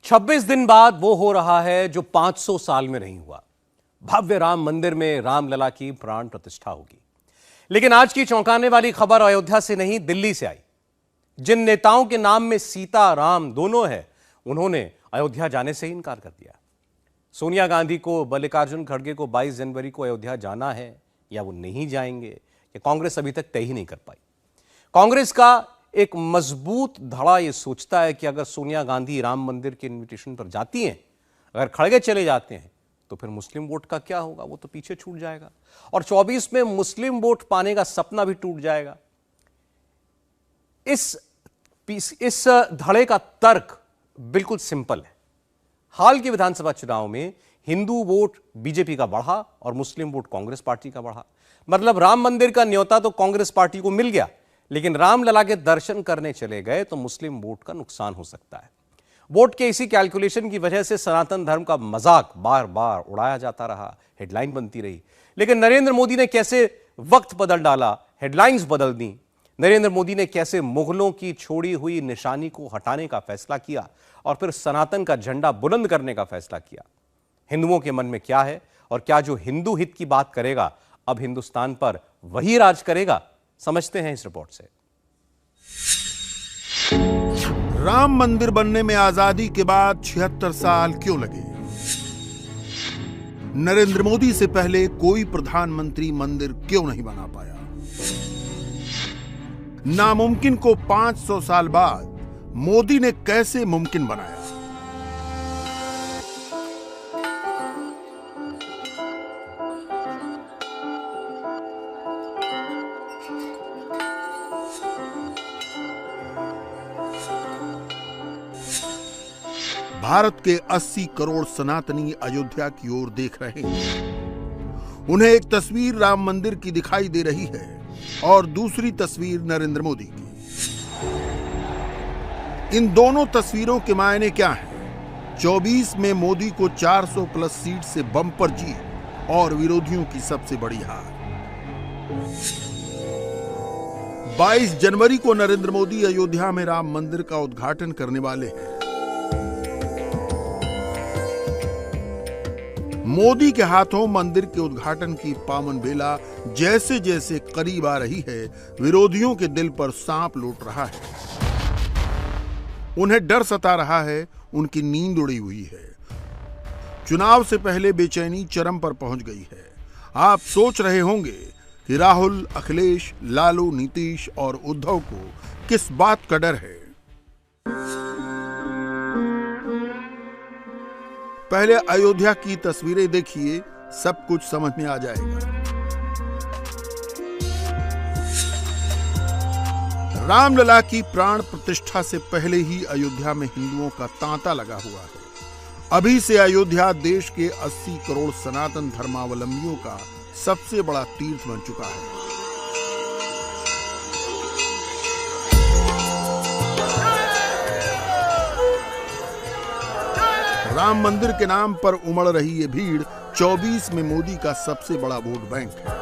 26 दिन बाद वो हो रहा है जो 500 साल में नहीं हुआ। भव्य राम मंदिर में रामलला की प्राण प्रतिष्ठा होगी। लेकिन आज की चौंकाने वाली खबर अयोध्या से नहीं, दिल्ली से आई। जिन नेताओं के नाम में सीता राम दोनों है, उन्होंने अयोध्या जाने से ही इनकार कर दिया। सोनिया गांधी को, मल्लिकार्जुन खड़गे को 22 जनवरी को अयोध्या जाना है या वो नहीं जाएंगे, ये कांग्रेस अभी तक तय ही नहीं कर पाई। कांग्रेस का एक मजबूत धड़ा यह सोचता है कि अगर सोनिया गांधी राम मंदिर के इनविटेशन पर जाती हैं, अगर खड़गे चले जाते हैं, तो फिर मुस्लिम वोट का क्या होगा? वो तो पीछे छूट जाएगा और 24 में मुस्लिम वोट पाने का सपना भी टूट जाएगा। इस धड़े का तर्क बिल्कुल सिंपल है। हाल के विधानसभा चुनाव में हिंदू वोट बीजेपी का बढ़ा और मुस्लिम वोट कांग्रेस पार्टी का बढ़ा। मतलब राम मंदिर का न्योता तो कांग्रेस पार्टी को मिल गया, लेकिन रामलला के दर्शन करने चले गए तो मुस्लिम वोट का नुकसान हो सकता है। वोट के इसी कैलकुलेशन की वजह से सनातन धर्म का मजाक बार बार उड़ाया जाता रहा, हेडलाइन बनती रही। लेकिन नरेंद्र मोदी ने कैसे वक्त बदल डाला, हेडलाइंस बदल दी। नरेंद्र मोदी ने कैसे मुगलों की छोड़ी हुई निशानी को हटाने का फैसला किया और फिर सनातन का झंडा बुलंद करने का फैसला किया। हिंदुओं के मन में क्या है और क्या जो हिंदू हित की बात करेगा अब हिंदुस्तान पर वही राज करेगा? समझते हैं इस रिपोर्ट से। राम मंदिर बनने में आजादी के बाद 76 साल क्यों लगे? नरेंद्र मोदी से पहले कोई प्रधानमंत्री मंदिर क्यों नहीं बना पाया? नामुमकिन को 500 साल बाद मोदी ने कैसे मुमकिन बनाया? भारत के 80 करोड़ सनातनी अयोध्या की ओर देख रहे हैं। उन्हें एक तस्वीर राम मंदिर की दिखाई दे रही है और दूसरी तस्वीर नरेंद्र मोदी की। इन दोनों तस्वीरों के मायने क्या हैं? 24 में मोदी को 400 प्लस सीट से बम्पर जीत और विरोधियों की सबसे बड़ी हार। 22 जनवरी को नरेंद्र मोदी अयोध्या में राम मंदिर का उद्घाटन करने वाले हैं। मोदी के हाथों मंदिर के उद्घाटन की पावन बेला जैसे जैसे करीब आ रही है, विरोधियों के दिल पर सांप लौट रहा है। उन्हें डर सता रहा है, उनकी नींद उड़ी हुई है। चुनाव से पहले बेचैनी चरम पर पहुंच गई है। आप सोच रहे होंगे कि राहुल, अखिलेश, लालू, नीतीश और उद्धव को किस बात का डर है। पहले अयोध्या की तस्वीरें देखिए, सब कुछ समझ में आ जाएगा। रामलला की प्राण प्रतिष्ठा से पहले ही अयोध्या में हिंदुओं का तांता लगा हुआ है। अभी से अयोध्या देश के 80 करोड़ सनातन धर्मावलंबियों का सबसे बड़ा तीर्थ बन चुका है। राम मंदिर के नाम पर उमड़ रही ये भीड़ 24 में मोदी का सबसे बड़ा वोट बैंक है।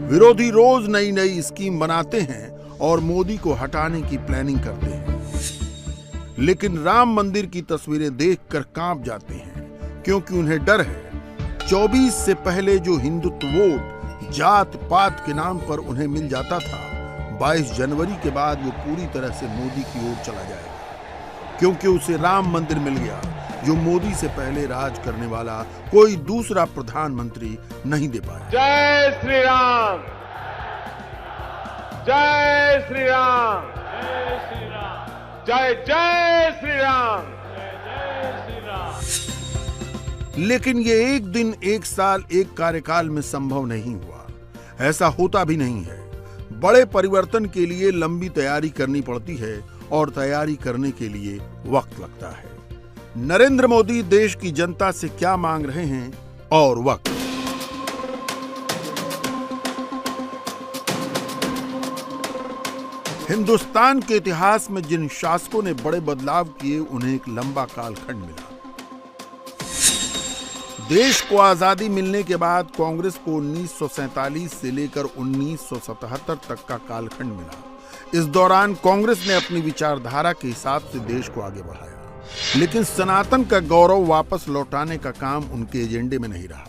विरोधी रोज नई नई स्कीम बनाते हैं और मोदी को हटाने की प्लानिंग करते हैं, लेकिन राम मंदिर की तस्वीरें देखकर कांप जाते हैं, क्योंकि उन्हें डर है 24 से पहले जो हिंदुत्व वोट जात पात के नाम पर उन्हें मिल जाता था, 22 जनवरी के बाद वो पूरी तरह से मोदी की ओर चला जाएगा, क्योंकि उसे राम मंदिर मिल गया जो मोदी से पहले राज करने वाला कोई दूसरा प्रधानमंत्री नहीं दे पाया। जय श्री राम, जय श्री राम, जय श्री राम, जय जय श्री राम, जय श्री राम। लेकिन ये एक दिन, एक साल, एक कार्यकाल में संभव नहीं हुआ। ऐसा होता भी नहीं है। बड़े परिवर्तन के लिए लंबी तैयारी करनी पड़ती है और तैयारी करने के लिए वक्त लगता है। नरेंद्र मोदी देश की जनता से क्या मांग रहे हैं और वक्त। हिंदुस्तान के इतिहास में जिन शासकों ने बड़े बदलाव किए, उन्हें एक लंबा कालखंड मिला। देश को आजादी मिलने के बाद कांग्रेस को 1947 से लेकर 1977 तक का कालखंड मिला। इस दौरान कांग्रेस ने अपनी विचारधारा के हिसाब से देश को आगे बढ़ाया, लेकिन सनातन का गौरव वापस लौटाने का काम उनके एजेंडे में नहीं रहा।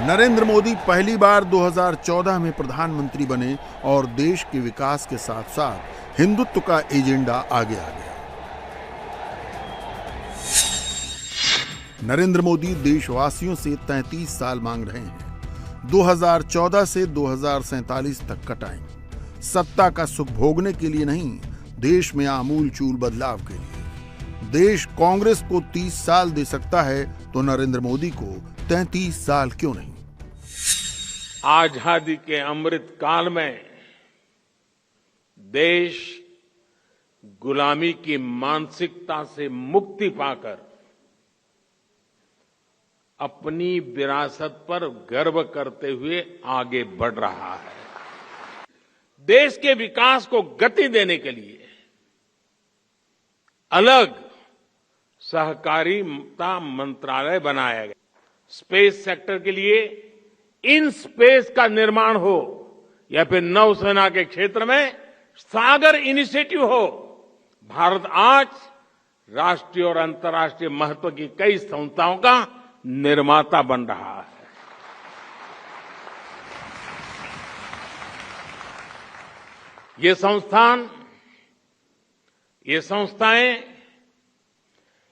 नरेंद्र मोदी पहली बार 2014 में प्रधानमंत्री बने और देश के विकास के साथ साथ हिंदुत्व का एजेंडा आगे आ गया। नरेंद्र मोदी देशवासियों से 33 साल मांग रहे हैं, 2014 से 2047 तक का टाइम। सत्ता का सुख भोगने के लिए नहीं, देश में आमूल चूल बदलाव के लिए। देश कांग्रेस को 30 साल दे सकता है तो नरेंद्र मोदी को 33 साल क्यों नहीं? आजादी के अमृत काल में देश गुलामी की मानसिकता से मुक्ति पाकर अपनी विरासत पर गर्व करते हुए आगे बढ़ रहा है। देश के विकास को गति देने के लिए अलग सहकारिता मंत्रालय बनाया गया। स्पेस सेक्टर के लिए इन स्पेस का निर्माण हो या फिर नौसेना के क्षेत्र में सागर इनिशिएटिव हो, भारत आज राष्ट्रीय और अंतर्राष्ट्रीय महत्व की कई संस्थाओं का निर्माता बन रहा है। ये संस्थाएं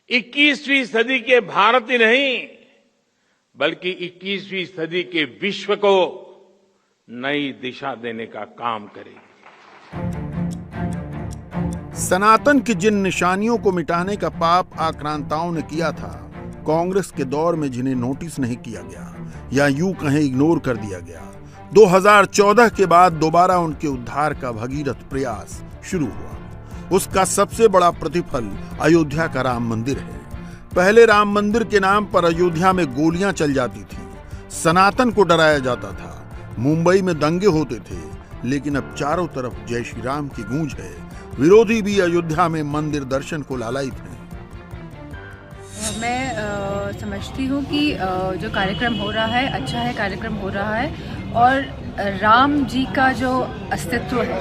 21वीं सदी के भारत ही नहीं बल्कि 21वीं सदी के विश्व को नई दिशा देने का काम करेगी। सनातन की जिन निशानियों को मिटाने का पाप आक्रांताओं ने किया था, कांग्रेस के दौर में जिन्हें नोटिस नहीं किया गया या यूं कहें इग्नोर कर दिया गया, 2014 के बाद दोबारा उनके उद्धार का भगीरथ प्रयास शुरू हुआ। उसका सबसे बड़ा प्रतिफल अयोध्या का राम मंदिर है। पहले राम मंदिर के नाम पर अयोध्या में गोलियां चल जाती थी, सनातन को डराया जाता था, मुंबई में दंगे होते थे, लेकिन अब चारों तरफ जय श्री राम की गूंज है। विरोधी भी अयोध्या में मंदिर दर्शन को लालायित हैं। मैं समझती हूँ कि जो कार्यक्रम हो रहा है अच्छा है, कार्यक्रम हो रहा है और राम जी का जो अस्तित्व है,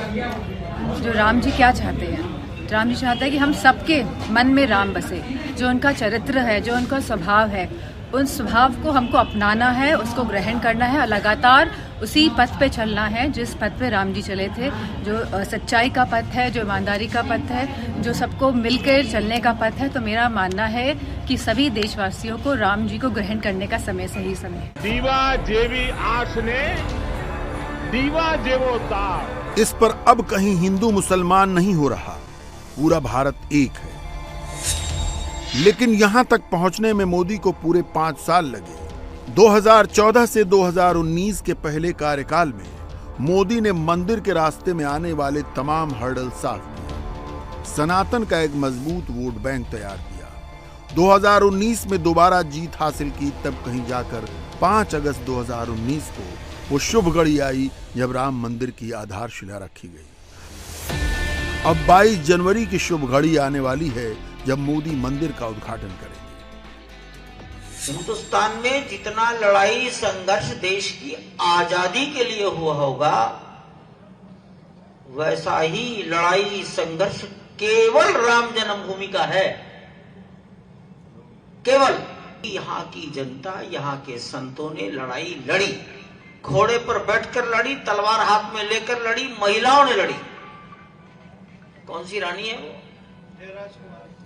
जो राम जी क्या चाहते हैं, राम जी चाहते हैं कि हम सबके मन में राम बसे। जो उनका चरित्र है, जो उनका स्वभाव है, उन स्वभाव को हमको अपनाना है, उसको ग्रहण करना है, लगातार उसी पथ पे चलना है जिस पथ पे राम जी चले थे, जो सच्चाई का पथ है, जो ईमानदारी का पथ है, जो सबको मिलकर चलने का पथ है। तो मेरा मानना है कि सभी देशवासियों को राम जी को ग्रहण करने का समय सही समय। दीवा जेवी आस ने दीवा जेवो तार। इस पर अब कहीं हिंदू मुसलमान नहीं हो रहा, पूरा भारत एक है। लेकिन यहां तक पहुंचने में मोदी को पूरे 5 साल लगे। 2014 से 2019 के पहले कार्यकाल में मोदी ने मंदिर के रास्ते में आने वाले तमाम हर्डल साफ किए, सनातन का एक मजबूत वोट बैंक तैयार किया। 2019 में दोबारा जीत हासिल की, तब कहीं जाकर 5 अगस्त 2019 को वो शुभ घड़ी आई जब राम मंदिर की आधारशिला रखी गई। अब 22 जनवरी की शुभ घड़ी आने वाली है जब मोदी मंदिर का उद्घाटन करेंगे। हिंदुस्तान में जितना लड़ाई संघर्ष देश की आजादी के लिए हुआ होगा, वैसा ही लड़ाई संघर्ष केवल राम जन्मभूमि का है। केवल यहाँ की जनता, यहाँ के संतों ने लड़ाई लड़ी, घोड़े पर बैठकर लड़ी, तलवार हाथ में लेकर लड़ी, महिलाओं ने लड़ी। कौन सी रानी है वो?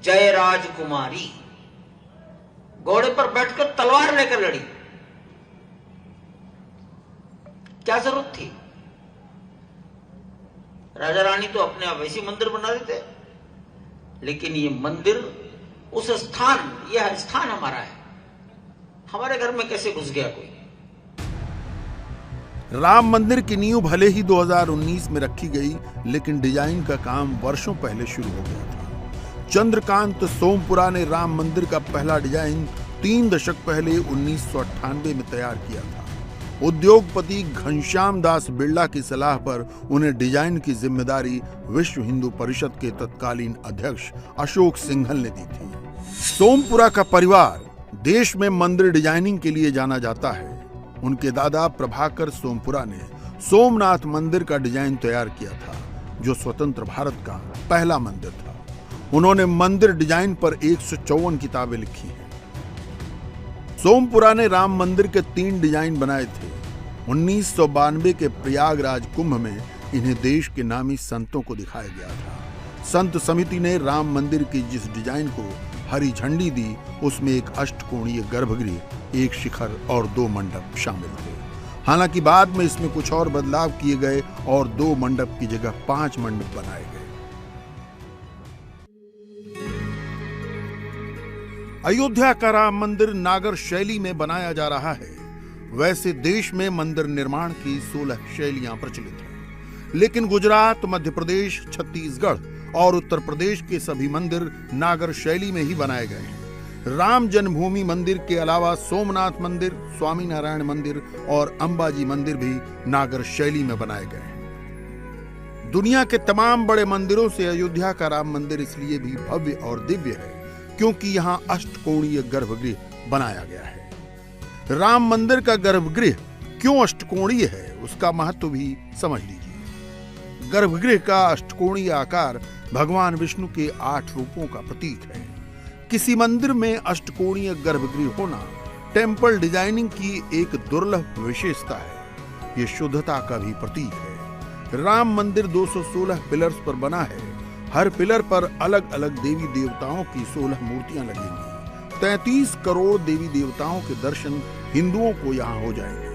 जय राजकुमारी। घोड़े पर बैठकर तलवार लेकर लड़ी। क्या जरूरत थी? राजा रानी तो अपने आप वैसी मंदिर बना देते, लेकिन ये मंदिर, उस स्थान, यह स्थान हमारा है, हमारे घर में कैसे घुस गया कोई? राम मंदिर की नींव भले ही 2019 में रखी गई, लेकिन डिजाइन का काम वर्षों पहले शुरू हो गया था। चंद्रकांत सोमपुरा ने राम मंदिर का पहला डिजाइन 3 दशक पहले 1998 में तैयार किया था। उद्योगपति घनश्याम दास बिरला की सलाह पर उन्हें डिजाइन की जिम्मेदारी विश्व हिंदू परिषद के तत्कालीन अध्यक्ष अशोक सिंघल ने दी थी। सोमपुरा का परिवार देश में मंदिर डिजाइनिंग के लिए जाना जाता है। उनके दादा प्रभाकर सोमपुरा ने सोमनाथ मंदिर का डिजाइन तैयार किया था, जो स्वतंत्र भारत का पहला मंदिर था। उन्होंने मंदिर डिजाइन पर 154 किताबें लिखी हैं। सोमपुरा ने राम मंदिर के 3 डिजाइन बनाए थे। 1992 के प्रयागराज कुंभ में इन्हें देश के नामी संतों को दिखाया गया था। संत समिति ने राम मंदिर की जिस डिजाइन को हरी झंडी दी, उसमें एक अष्टकोणीय गर्भगृह, एक शिखर और 2 मंडप शामिल थे। हालांकि बाद में इसमें कुछ और बदलाव किए गए और 2 मंडप की जगह 5 मंडप बनाए गए। अयोध्या का राम मंदिर नागर शैली में बनाया जा रहा है। वैसे देश में मंदिर निर्माण की 16 शैलियां प्रचलित हैं, लेकिन गुजरात, मध्य प्रदेश, छत्तीसगढ़ और उत्तर प्रदेश के सभी मंदिर नागर शैली में ही बनाए गए हैं। राम जन्मभूमि मंदिर के अलावा सोमनाथ मंदिर, स्वामीनारायण मंदिर और अंबाजी मंदिर भी नागर शैली में बनाए गए हैं। दुनिया के तमाम बड़े मंदिरों से अयोध्या का राम मंदिर इसलिए भी भव्य और दिव्य है क्योंकि यहां अष्टकोणीय गर्भगृह बनाया गया है। राम मंदिर का गर्भगृह क्यों अष्टकोणीय है, उसका महत्व भी समझ लीजिए। गर्भगृह का अष्टकोणीय आकार भगवान विष्णु के 8 रूपों का प्रतीक है। किसी मंदिर में अष्टकोणीय गर्भगृह होना टेम्पल डिजाइनिंग की एक दुर्लभ विशेषता है। यह शुद्धता का भी प्रतीक है। राम मंदिर 216 पिलर्स पर बना है। हर पिलर पर अलग अलग देवी देवताओं की 16 मूर्तियां लगेंगी। 33 करोड़ देवी देवताओं के दर्शन हिंदुओं को यहां हो जाएंगे।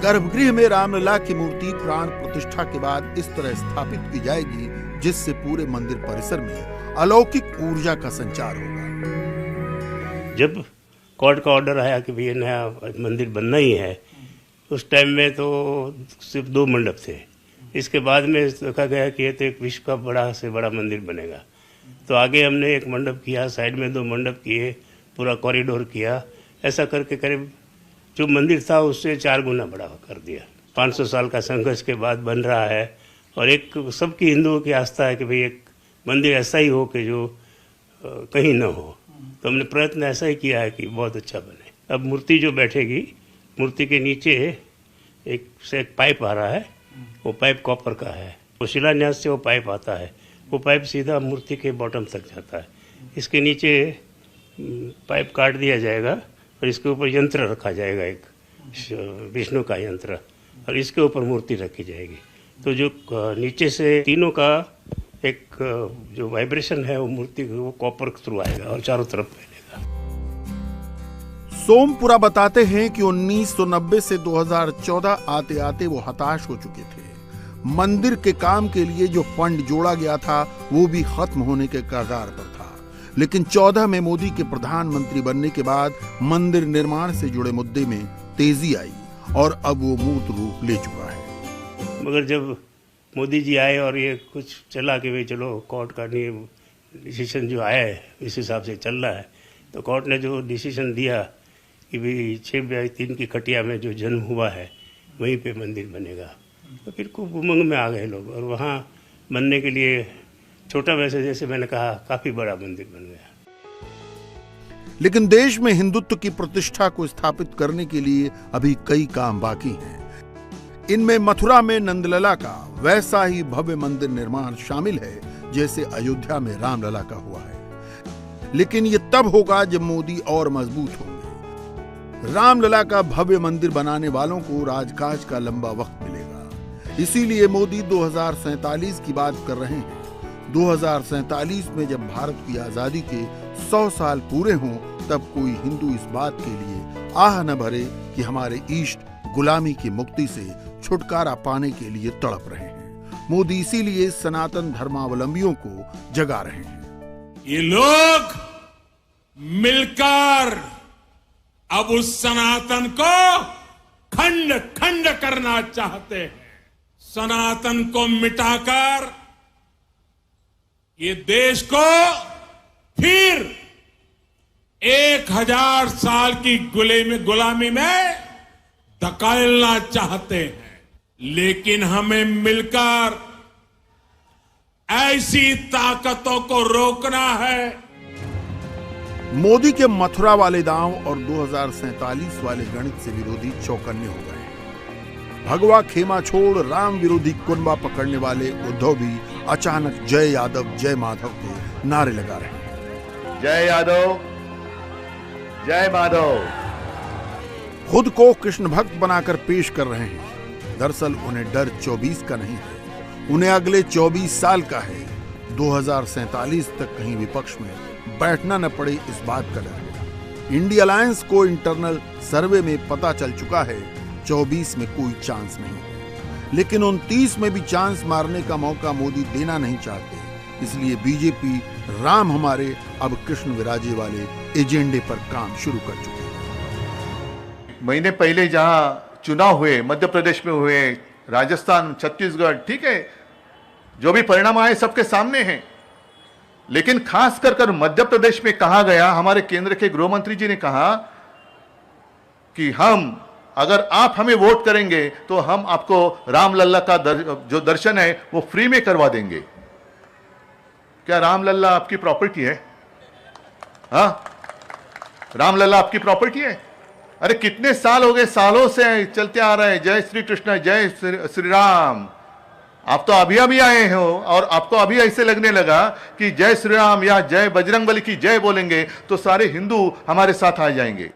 गर्भगृह में रामलला की मूर्ति प्राण प्रतिष्ठा के बाद इस तरह स्थापित की जाएगी जिससे पूरे मंदिर परिसर में अलौकिक ऊर्जा का संचार होगा। जब कोर्ट का ऑर्डर आया कि भैया नया मंदिर बनना ही है, उस टाइम में तो सिर्फ 2 मंडप थे। इसके बाद में देखा गया कि ये तो एक विश्व का बड़ा से बड़ा मंदिर बनेगा, तो आगे हमने 1 मंडप किया, साइड में 2 मंडप किए, पूरा कॉरिडोर किया। ऐसा करके करीब जो मंदिर था उससे 4 गुना बड़ा कर दिया। 500 साल का संघर्ष के बाद बन रहा है और एक सबकी हिंदुओं की आस्था है कि भाई एक मंदिर ऐसा ही हो कि जो कहीं न हो। तो हमने प्रयत्न ऐसा ही किया है कि बहुत अच्छा बने। अब मूर्ति जो बैठेगी, मूर्ति के नीचे एक पाइप आ रहा है, वो पाइप कॉपर का है। वो शिलान्यास से वो पाइप आता है, वो पाइप सीधा मूर्ति के बॉटम तक जाता है। इसके नीचे पाइप काट दिया जाएगा और इसके ऊपर यंत्र रखा जाएगा, एक विष्णु का यंत्र, और इसके ऊपर मूर्ति रखी जाएगी। तो जो नीचे से तीनों का एक जो वाइब्रेशन है वो मूर्ति वो कॉपर के थ्रू आएगा और चारों तरफ फैलेगा। सोमपुरा बताते हैं कि 1990 से 2014 आते आते वो हताश हो चुके थे। मंदिर के काम के लिए जो फंड जोड़ा गया था वो भी खत्म होने के कगार पर था। लेकिन 14 में मोदी के प्रधानमंत्री बनने के बाद मंदिर निर्माण से जुड़े मुद्दे में तेजी आई और अब वो मूर्त रूप ले चुका है। मगर जब मोदी जी आए और ये कुछ चला कि भाई चलो कोर्ट का डिसीजन जो आया है इस हिसाब से चल रहा है, तो कोर्ट ने जो डिसीजन दिया कि भाई 6/3 की खटिया में जो जन्म हुआ है वहीं पे मंदिर बनेगा, तो फिर खूब उमंग में आ गए लोग और वहाँ बनने के लिए छोटा वैसे जैसे मैंने कहा काफी बड़ा मंदिर बन गया। लेकिन देश में हिंदुत्व की प्रतिष्ठा को स्थापित करने के लिए अभी कई काम बाकी हैं। इनमें मथुरा में नंदलला का वैसा ही भव्य मंदिर निर्माण शामिल है जैसे अयोध्या में रामलला का हुआ है। लेकिन ये तब होगा जब मोदी और मजबूत होंगे। रामलला का भव्य मंदिर बनाने वालों को राजकाज का लंबा वक्त मिलेगा। इसीलिए मोदी 2047 की बात कर रहे हैं। 2047 में जब भारत की आजादी के 100 साल पूरे हों, तब कोई हिंदू इस बात के लिए आह न भरे कि हमारे इष्ट गुलामी की मुक्ति से छुटकारा पाने के लिए तड़प रहे हैं। मोदी इसीलिए सनातन धर्मावलंबियों को जगा रहे हैं। ये लोग मिलकर अब उस सनातन को खंड खंड करना चाहते हैं। सनातन को मिटाकर ये देश को फिर 1000 साल की गुलामी में धकेलना चाहते हैं। लेकिन हमें मिलकर ऐसी ताकतों को रोकना है। मोदी के मथुरा वाले दांव और 2047 वाले गणित से विरोधी चौकन्ने हो गए। भगवा खेमा छोड़ राम विरोधी कुनबा पकड़ने वाले उद्धव भी अचानक जय यादव जय माधव के नारे लगा रहे हैं। जय यादव जय माधव। खुद को कृष्ण भक्त बनाकर पेश कर रहे हैं। दरअसल उन्हें डर 24 का नहीं है, उन्हें अगले 24 साल का है। 2047 तक कहीं विपक्ष में बैठना न पड़े इस बात का डर है। इंडिया अलायंस को इंटरनल सर्वे में पता चल चुका है 24 में कोई चांस नहीं है, लेकिन 29 में भी चांस मारने का मौका मोदी देना नहीं चाहते। इसलिए बीजेपी राम हमारे अब कृष्ण विराजे वाले एजेंडे पर काम शुरू कर चुके हैं। महीने पहले जहां चुनाव हुए, मध्य प्रदेश में हुए, राजस्थान, छत्तीसगढ़, ठीक है, जो भी परिणाम आए सबके सामने हैं। लेकिन खास कर मध्य प्रदेश में कहा गया, हमारे केंद्र के गृह मंत्री जी ने कहा कि अगर आप हमें वोट करेंगे तो हम आपको रामलला का जो दर्शन है वो फ्री में करवा देंगे। क्या रामलला आपकी प्रॉपर्टी है? हाँ, रामलला आपकी प्रॉपर्टी है? अरे कितने साल हो गए, सालों से चलते आ रहे हैं, जय श्री कृष्ण, जय श्री राम। आप तो अभी आए हो और आपको अभी ऐसे लगने लगा कि जय श्री राम या जय बजरंगबली की जय बोलेंगे तो सारे हिंदू हमारे साथ आ जाएंगे।